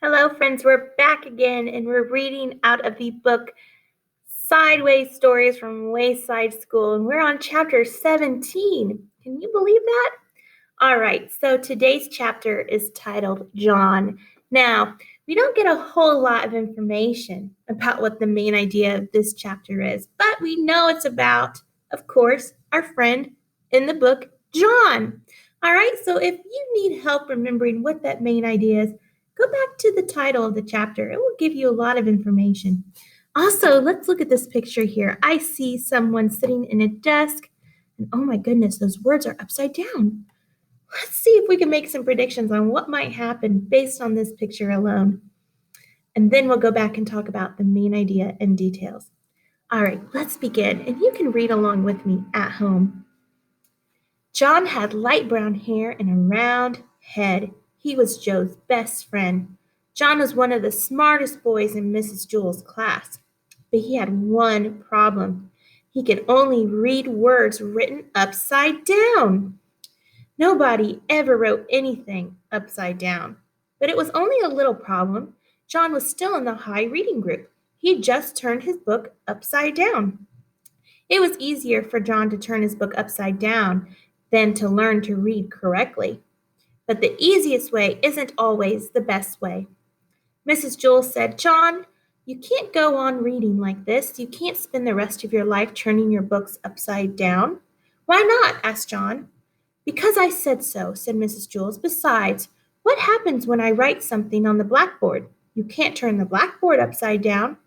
Hello, friends. We're back again, and we're reading out of the book Sideways Stories from Wayside School, and we're on chapter 17. Can you believe that? All right, so today's chapter is titled John. Now, we don't get a whole lot of information about what the main idea of this chapter is, but we know it's about, of course, our friend in the book, John. All right, so if you need help remembering what that main idea is, go back to the title of the chapter. It will give you a lot of information. Also, let's look at this picture here. I see someone sitting in a desk, and oh my goodness, those words are upside down. Let's see if we can make some predictions on what might happen based on this picture alone. And then we'll go back and talk about the main idea and details. All right, let's begin, and you can read along with me at home. John had light brown hair and a round head. He was Joe's best friend. John was one of the smartest boys in Mrs. Jewell's class, but he had one problem. He could only read words written upside down. Nobody ever wrote anything upside down. But it was only a little problem. John was still in the high reading group. He just turned his book upside down. It was easier for John to turn his book upside down than to learn to read correctly. But the easiest way isn't always the best way. Mrs. Jewell said, "John, you can't go on reading like this. You can't spend the rest of your life turning your books upside down." "Why not?" asked John. "Because I said so," said Mrs. Jewell. "Besides, what happens when I write something on the blackboard? You can't turn the blackboard upside down."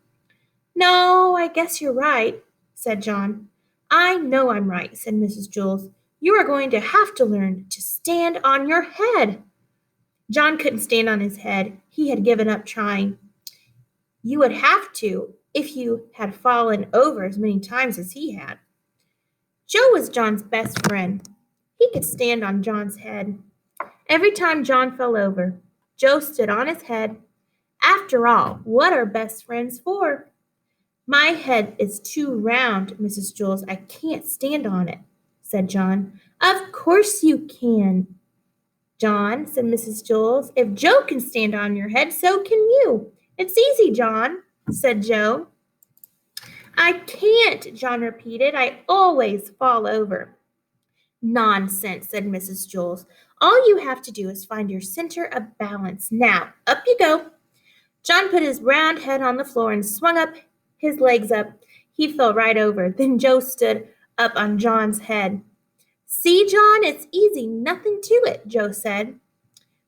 "No, I guess you're right," said John. "I know I'm right," said Mrs. Jewell. "You are going to have to learn to stand on your head." John couldn't stand on his head. He had given up trying. "You would have to if you had fallen over as many times as he had." Joe was John's best friend. He could stand on John's head. Every time John fell over, Joe stood on his head. After all, what are best friends for? "My head is too round, Mrs. Jewell. I can't stand on it," said John. "Of course you can, John," said Mrs. Jewell. "If Joe can stand on your head, so can you." "It's easy, John," said Joe. "I can't," John repeated. "I always fall over." "Nonsense," said Mrs. Jewell. "All you have to do is find your center of balance. Now, up you go." John put his round head on the floor and swung up his legs up. He fell right over. Then Joe stood up on John's head. "See, John, it's easy, nothing to it," Joe said.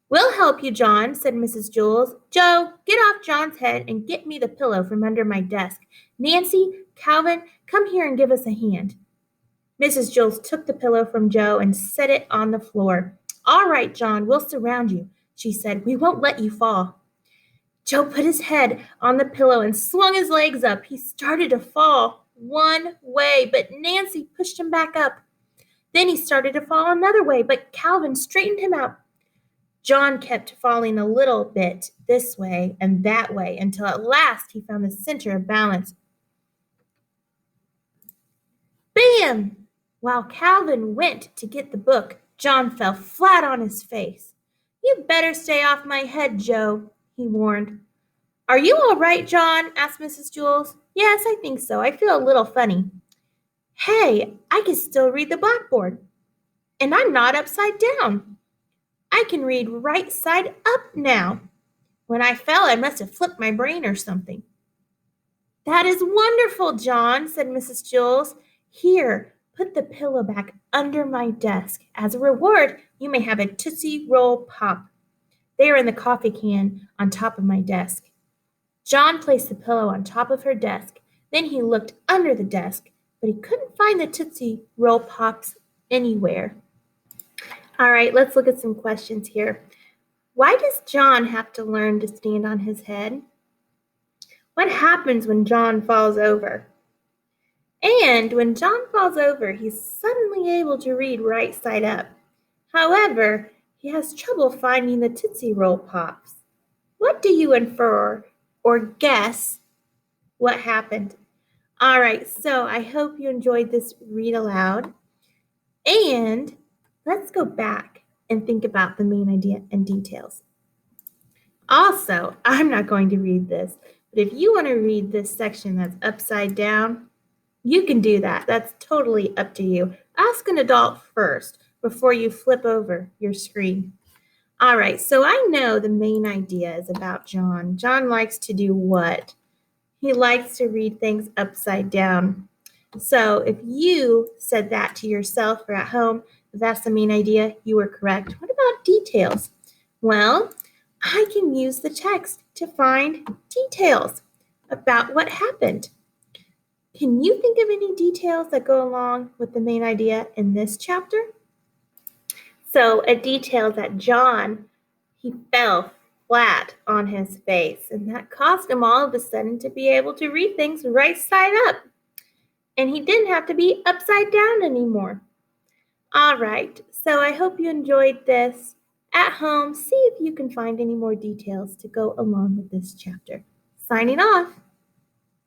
"We'll help you, John," said Mrs. Jewell. "Joe, get off John's head and get me the pillow from under my desk. Nancy, Calvin, come here and give us a hand." Mrs. Jewell took the pillow from Joe and set it on the floor. "All right, John, we'll surround you," she said. "We won't let you fall." Joe put his head on the pillow and swung his legs up. He started to fall one way, but Nancy pushed him back up. Then he started to fall another way, but Calvin straightened him out. John kept falling a little bit this way and that way until at last he found the center of balance. Bam! While Calvin went to get the book, John fell flat on his face. "You better stay off my head, Joe," he warned. "Are you all right, John?" asked Mrs. Jewell. "Yes, I think so. I feel a little funny." "Hey, I can still read the blackboard. And I'm not upside down. I can read right side up now. When I fell, I must have flipped my brain or something." "That is wonderful, John," said Mrs. Jewell. "Here, put the pillow back under my desk. As a reward, you may have a Tootsie Roll Pop. They are in the coffee can on top of my desk." John placed the pillow on top of her desk. Then he looked under the desk, but he couldn't find the Tootsie Roll Pops anywhere. All right, let's look at some questions here. Why does John have to learn to stand on his head? What happens when John falls over? And when John falls over, he's suddenly able to read right side up. However, he has trouble finding the Tootsie Roll Pops. What do you infer or guess what happened? All right, so I hope you enjoyed this read aloud. And let's go back and think about the main idea and details. Also, I'm not going to read this, but if you want to read this section that's upside down, you can do that. That's totally up to you. Ask an adult first before you flip over your screen. All right, so I know the main idea is about John. John likes to do what? He likes to read things upside down. So if you said that to yourself or at home, if that's the main idea, you were correct. What about details? Well, I can use the text to find details about what happened. Can you think of any details that go along with the main idea in this chapter? So a detail that John, he fell flat on his face, and that caused him all of a sudden to be able to read things right side up. And he didn't have to be upside down anymore. All right, so I hope you enjoyed this. At home, see if you can find any more details to go along with this chapter. Signing off.